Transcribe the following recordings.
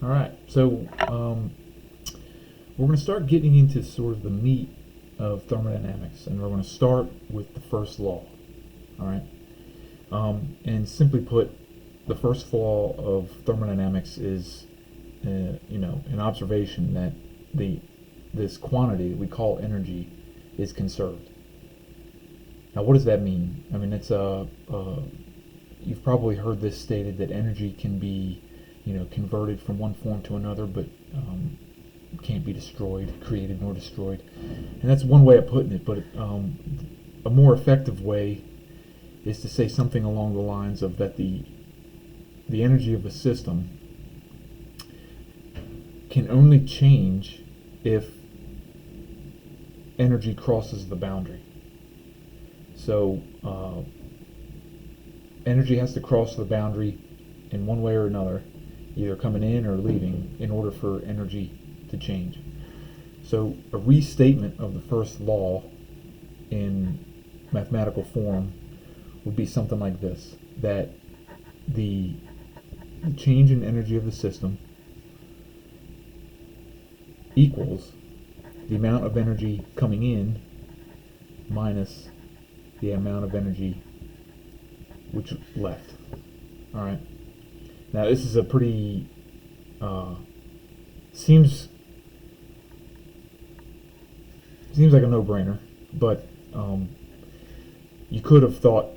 All right, so we're going to start getting into sort of the meat of thermodynamics, and we're going to start with the first law. All right, and simply put, the first law of thermodynamics is, an observation that this quantity that we call energy is conserved. Now, what does that mean? I mean, you've probably heard this stated that energy can be, converted from one form to another, but can't be destroyed, created nor destroyed. And that's one way of putting it. But a more effective way is to say something along the lines of that the energy of a system can only change if energy crosses the boundary. So energy has to cross the boundary in one way or another, either coming in or leaving, in order for energy to change. So a restatement of the first law in mathematical form would be something like this: that the change in energy of the system equals the amount of energy coming in minus the amount of energy which left. All right. Now this is a pretty seems like a no-brainer, but you could have thought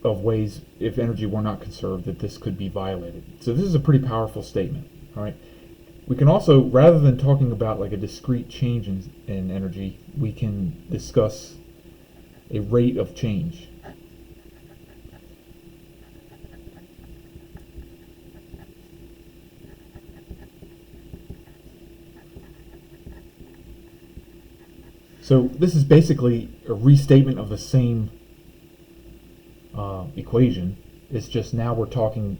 of ways, if energy were not conserved, that this could be violated. So this is a pretty powerful statement. All right. We can also, rather than talking about like a discrete change in energy, we can discuss a rate of change. So this is basically a restatement of the same equation. It's just now we're talking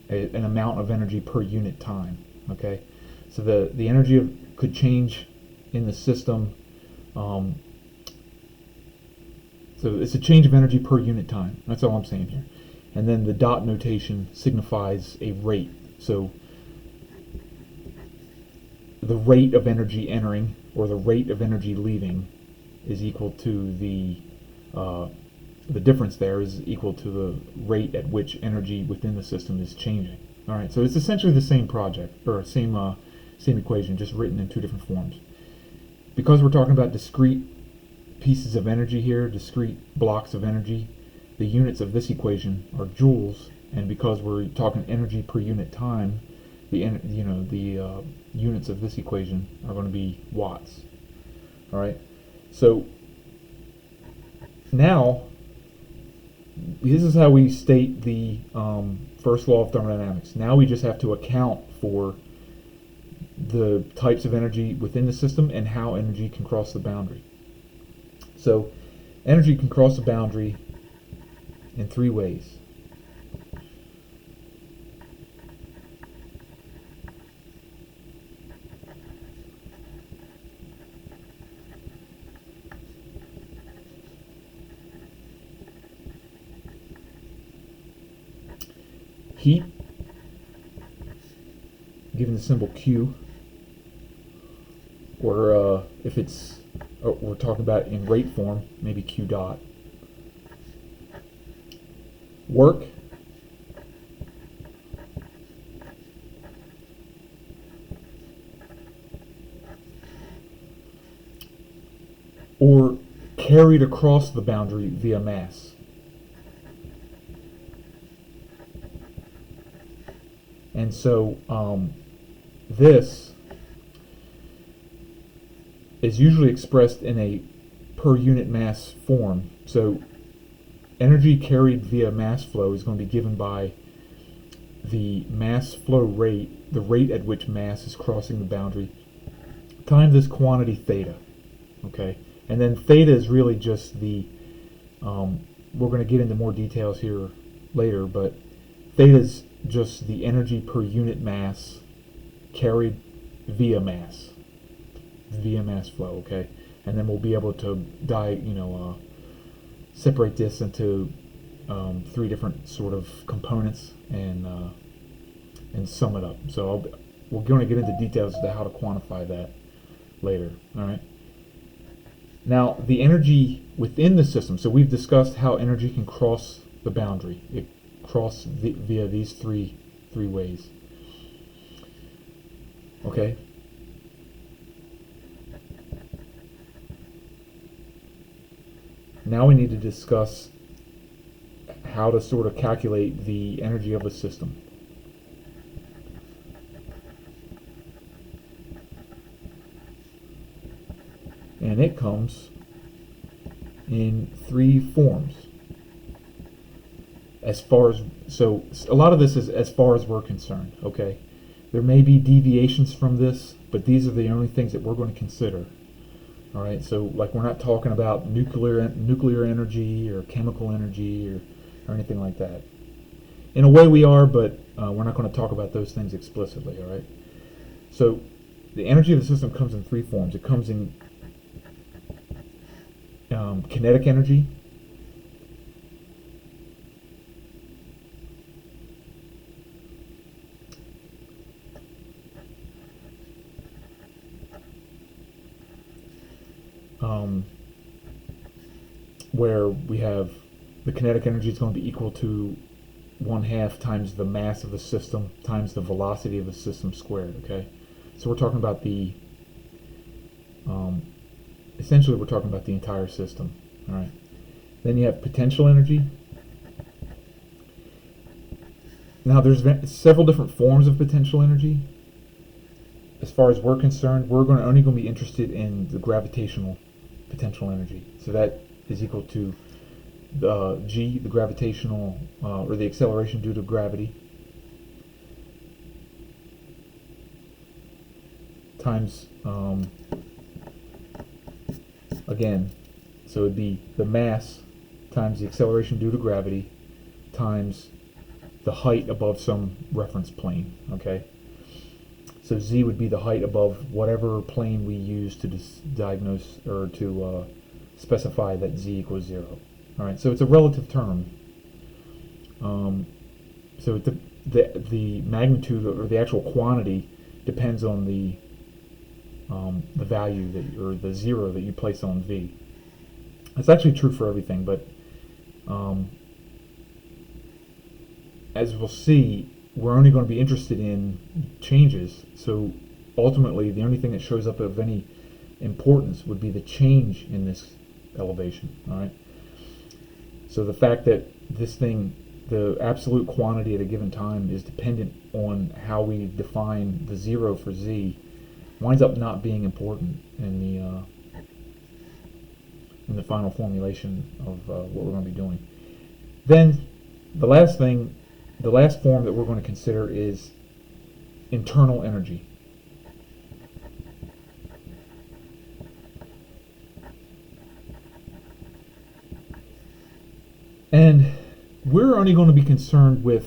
an amount of energy per unit time. Okay, so the energy could change in the system. So it's a change of energy per unit time. That's all I'm saying here. And then the dot notation signifies a rate. So the rate of energy entering or the rate of energy leaving is equal to the difference there is equal to the rate at which energy within the system is changing. All right, so it's essentially the same project, or same equation, just written in two different forms. Because we're talking about discrete pieces of energy here, discrete blocks of energy, the units of this equation are joules, and because we're talking energy per unit time, the units of this equation are going to be watts. All right, so now this is how we state the first law of thermodynamics. Now we just have to account for the types of energy within the system and how energy can cross the boundary. So energy can cross the boundary in three ways. Heat, given the symbol Q, or if we're talking about in rate form, maybe Q dot. Work, or carried across the boundary via mass. And so this is usually expressed in a per unit mass form. So energy carried via mass flow is going to be given by the mass flow rate, the rate at which mass is crossing the boundary, times this quantity theta. Okay, and then theta is really just the we're going to get into more details here later, but theta is just the energy per unit mass carried via mass flow. Okay, and then we'll be able to separate this into three different sort of components and and sum it up. So we're going to get into details as to how to quantify that later. All right. Now, the energy within the system. So we've discussed how energy can cross the boundary. It crosses via these three ways. Okay. Now we need to discuss how to sort of calculate the energy of a system. And it comes in three forms. So a lot of this is as far as we're concerned, okay? There may be deviations from this, but these are the only things that we're going to consider. All right, so like we're not talking about nuclear energy or chemical energy or anything like that. In a way we are, but we're not going to talk about those things explicitly, all right? So the energy of the system comes in three forms. It comes in kinetic energy, where we have the kinetic energy is going to be equal to 1/2 times the mass of the system times the velocity of the system squared, okay? So we're talking about essentially we're talking about the entire system, all right? Then you have potential energy. Now there's several different forms of potential energy. As far as we're concerned, we're only going to be interested in the gravitational potential energy. So that is equal to g, the gravitational, or the acceleration due to gravity, times, again, so it'd be the mass times the acceleration due to gravity times the height above some reference plane, okay? So z would be the height above whatever plane we use to diagnose or to specify that z equals 0. All right, so it's a relative term. So the magnitude or the actual quantity depends on the value or the 0 that you place on v. It's actually true for everything, but as we'll see, we're only going to be interested in changes. So ultimately, the only thing that shows up of any importance would be the change in this elevation. All right. So the fact that this thing, the absolute quantity at a given time, is dependent on how we define the 0 for z, winds up not being important in the final formulation of what we're going to be doing. Then the last form that we're going to consider is internal energy. And we're only going to be concerned with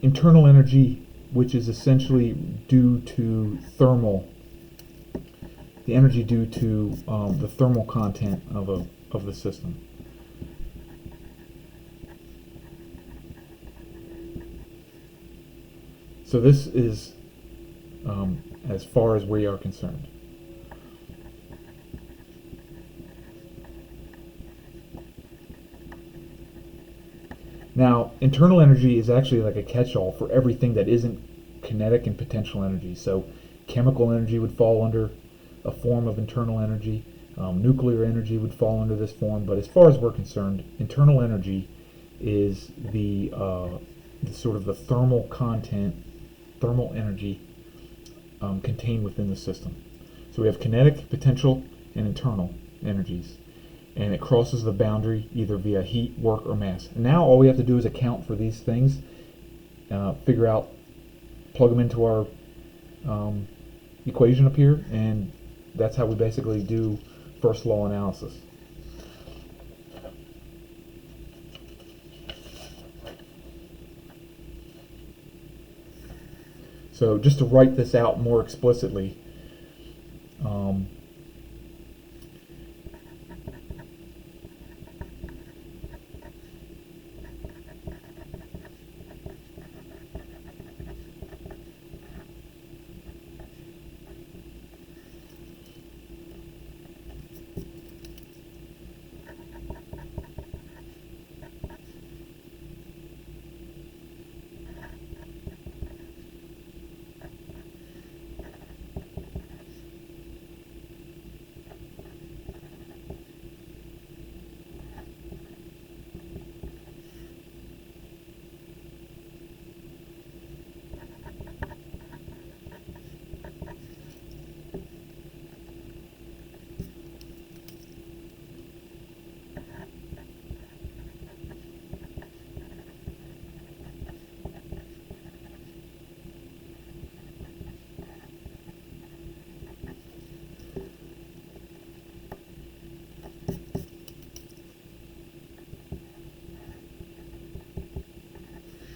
internal energy, which is essentially due to the energy due to the thermal content of the system. So this is as far as we are concerned. Now, internal energy is actually like a catch-all for everything that isn't kinetic and potential energy. So chemical energy would fall under a form of internal energy. Nuclear energy would fall under this form. But as far as we're concerned, internal energy is the sort of the thermal energy contained within the system. So we have kinetic, potential, and internal energies. And it crosses the boundary either via heat, work, or mass. And now all we have to do is account for these things, figure out, plug them into our equation up here, and that's how we basically do first law analysis. So just to write this out more explicitly,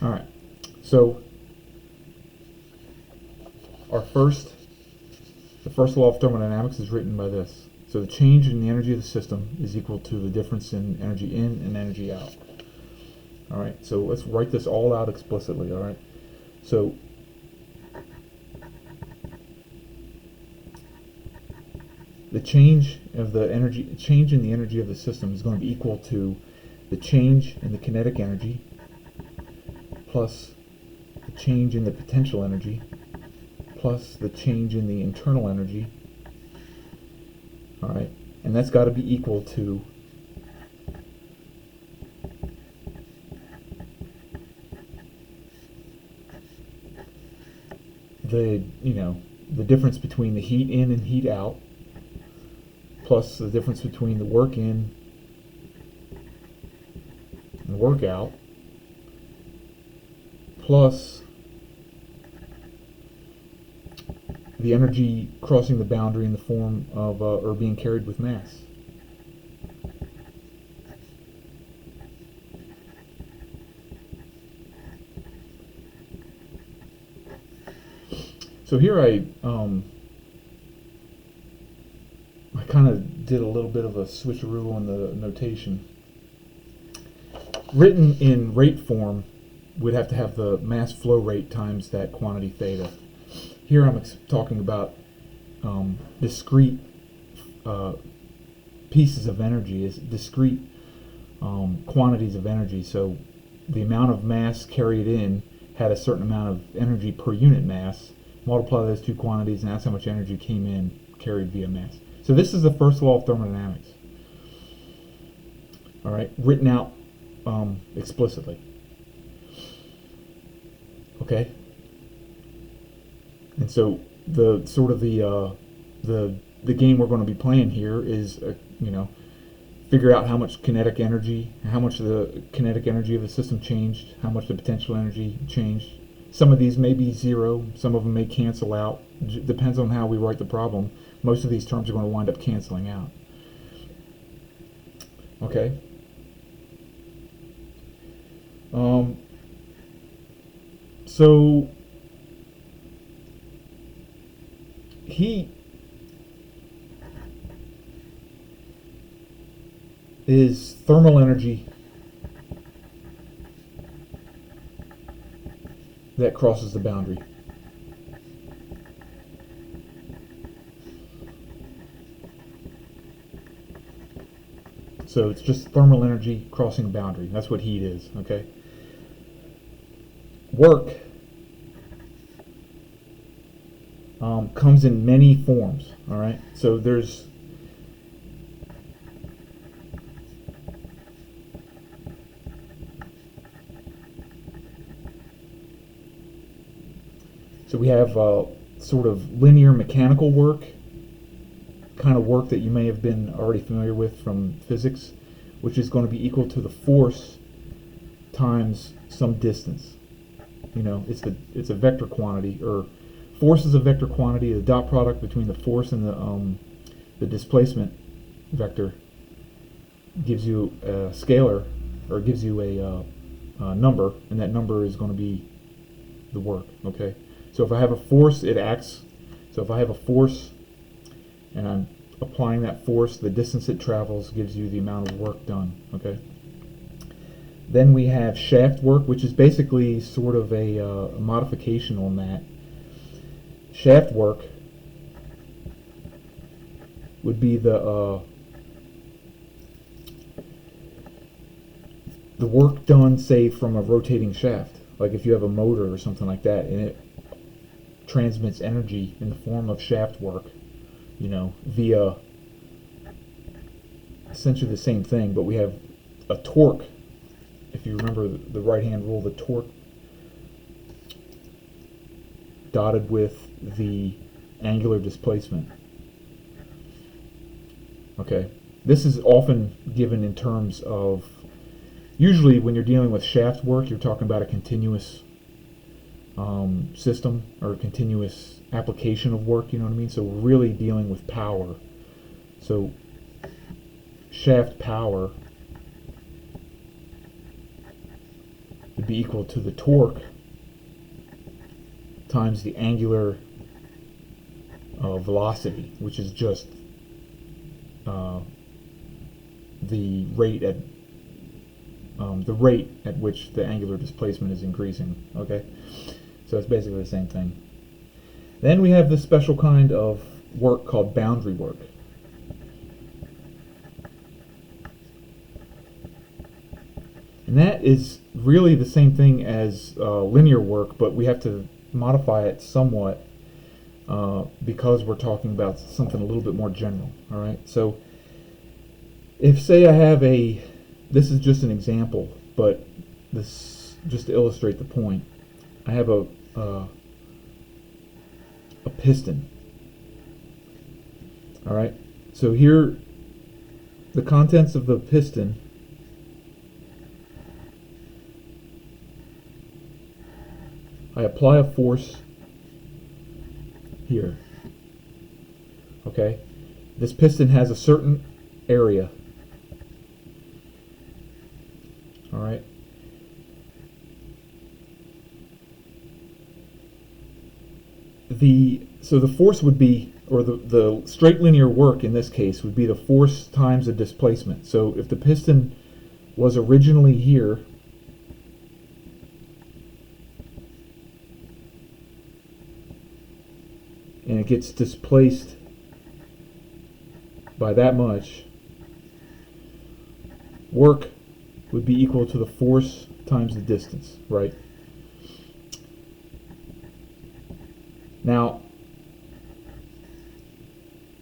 All right. So the first law of thermodynamics is written by this. So the change in the energy of the system is equal to the difference in energy in and energy out. All right. So let's write this all out explicitly. All right. So the change in the energy of the system is going to be equal to the change in the kinetic energy plus the change in the potential energy plus the change in the internal energy. All right, and that's got to be equal to the difference between the heat in and heat out plus the difference between the work in and work out plus the energy crossing the boundary in the form of or being carried with mass. So here I kind of did a little bit of a switcheroo on the notation. Written in rate form, we'd have to have the mass flow rate times that quantity theta. Here I'm talking about discrete pieces of energy, discrete quantities of energy. So the amount of mass carried in had a certain amount of energy per unit mass. Multiply those two quantities, and that's how much energy came in carried via mass. So this is the first law of thermodynamics. All right, written out explicitly. Okay. And so the sort of the game we're going to be playing here is figure out how much kinetic energy, how much of the kinetic energy of the system changed, how much the potential energy changed. Some of these may be zero, some of them may cancel out. Depends on how we write the problem. Most of these terms are going to wind up canceling out. Okay. So heat is thermal energy that crosses the boundary. So it's just thermal energy crossing a boundary. That's what heat is, okay? Work comes in many forms, all right? So we have sort of linear mechanical work, kind of work that you may have been already familiar with from physics, which is going to be equal to the force times some distance. It's a vector quantity, or force is a vector quantity. The dot product between the force and the displacement vector gives you a scalar, or gives you a number, and that number is going to be the work. Okay, so if I have a force, it acts. So if I have a force and I'm applying that force, the distance it travels gives you the amount of work done. Okay. Then we have shaft work, which is basically sort of a modification on that. Shaft work would be the work done, say, from a rotating shaft. Like if you have a motor or something like that, and it transmits energy in the form of shaft work, via essentially the same thing, but we have a torque. If you remember the right-hand rule, the torque dotted with the angular displacement. Okay, this is often given in terms of, usually when you're dealing with shaft work, you're talking about a continuous system or a continuous application of work, you know what I mean? So we're really dealing with power. So shaft power would would be equal to the torque times the angular velocity, which is just the rate at which the angular displacement is increasing. Okay, so it's basically the same thing. Then we have this special kind of work called boundary work. And that is really the same thing as linear work, but we have to modify it somewhat because we're talking about something a little bit more general. All right, so if, say, I have this is just an example, but this just to illustrate the point. I have a piston. All right, so here, the contents of the piston I apply a force here. Okay, this piston has a certain area. All right. So the force would be, or the straight linear work in this case would be the force times the displacement. So if the piston was originally here, and it gets displaced by that much, work would be equal to the force times the distance, right? Now,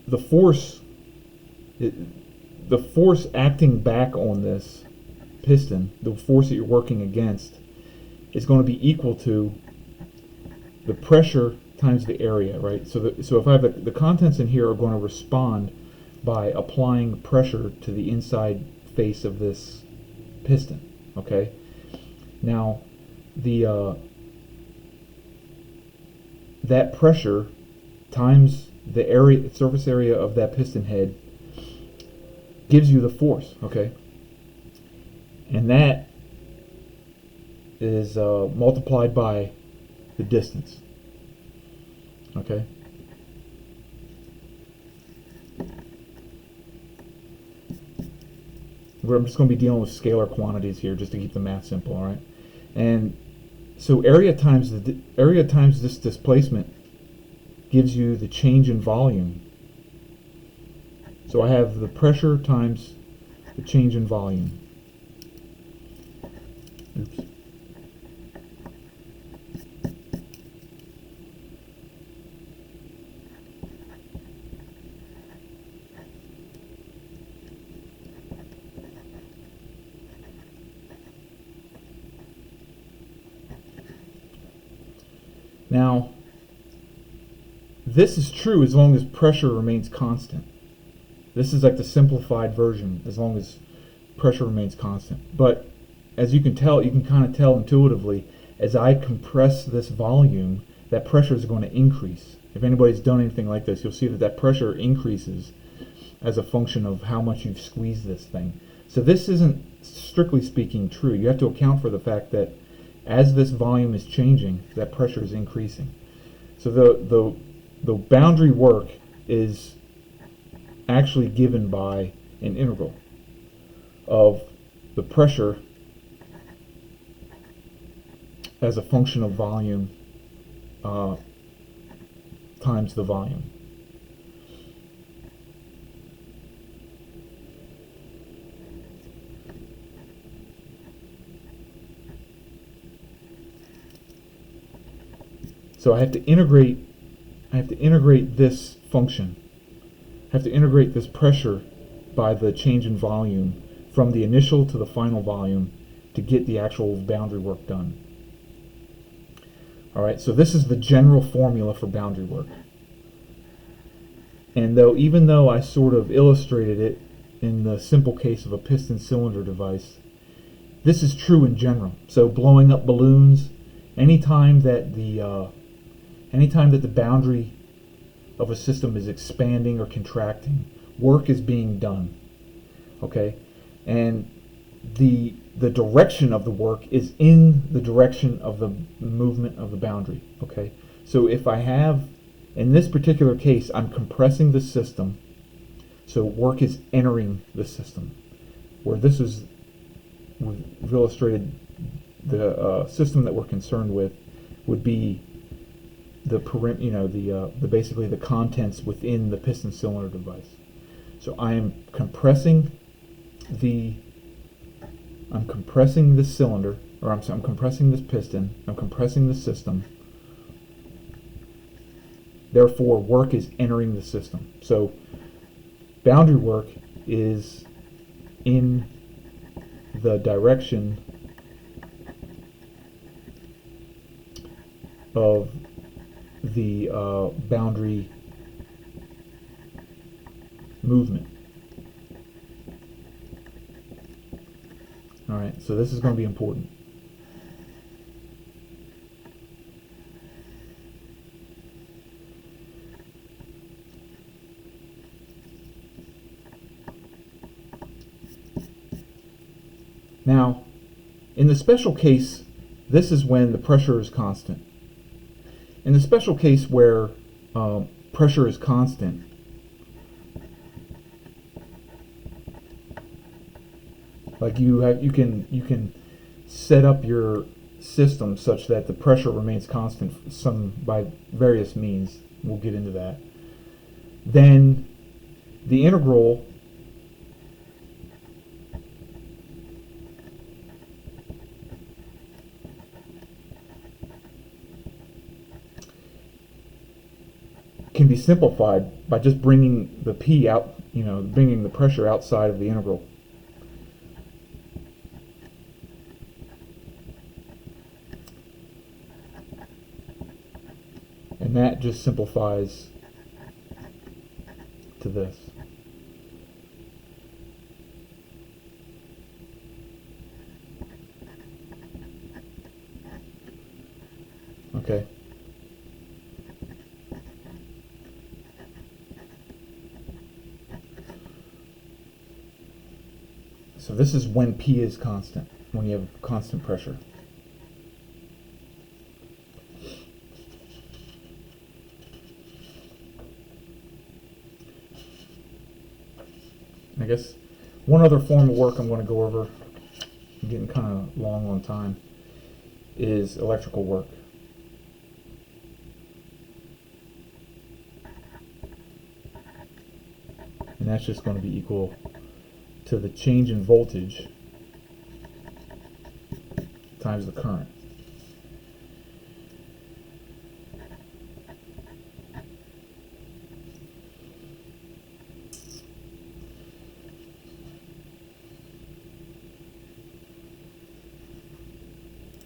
the force acting back on this piston, the force that you're working against, is going to be equal to the pressure times the area, right? So if I have the contents in here are going to respond by applying pressure to the inside face of this piston. Okay. Now, that pressure times the surface area of that piston head gives you the force. Okay. And that is multiplied by the distance. Okay. I'm just going to be dealing with scalar quantities here just to keep the math simple, all right? And so area times this displacement gives you the change in volume. So I have the pressure times the change in volume. Oops. Now, this is true as long as pressure remains constant. This is like the simplified version, as long as pressure remains constant. But as you can tell, you can kind of tell intuitively, as I compress this volume, that pressure is going to increase. If anybody's done anything like this, you'll see that that pressure increases as a function of how much you've squeezed this thing. So this isn't, strictly speaking, true. You have to account for the fact that as this volume is changing, that pressure is increasing. So the boundary work is actually given by an integral of the pressure as a function of volume times the volume. So I have to integrate this function. I have to integrate this pressure by the change in volume from the initial to the final volume to get the actual boundary work done. All right, so this is the general formula for boundary work. And even though I sort of illustrated it in the simple case of a piston cylinder device, this is true in general. So blowing up balloons, anytime that the boundary of a system is expanding or contracting, work is being done. Okay, and the the direction of the work is in the direction of the movement of the boundary. Okay, so if I have, in this particular case, I'm compressing the system, so work is entering the system. Where this is, we've illustrated the system that we're concerned with would be the the basically the contents within the piston cylinder device. So I am compressing the cylinder, or I'm compressing this piston, I'm compressing the system. Therefore, work is entering the system. So boundary work is in the direction of the boundary movement. All right, so this is going to be important. Now, in the special case, this is when the pressure is constant. In the special case where pressure is constant, like you can set up your system such that the pressure remains constant by various means. We'll get into that. Then the integral can be simplified by just bringing the P out, bringing the pressure outside of the integral. And that just simplifies to this. Okay. So this is when P is constant, when you have constant pressure. I guess one other form of work I'm going to go over, I'm getting kind of long on time, is electrical work. And that's just going to be equal to the change in voltage times the current.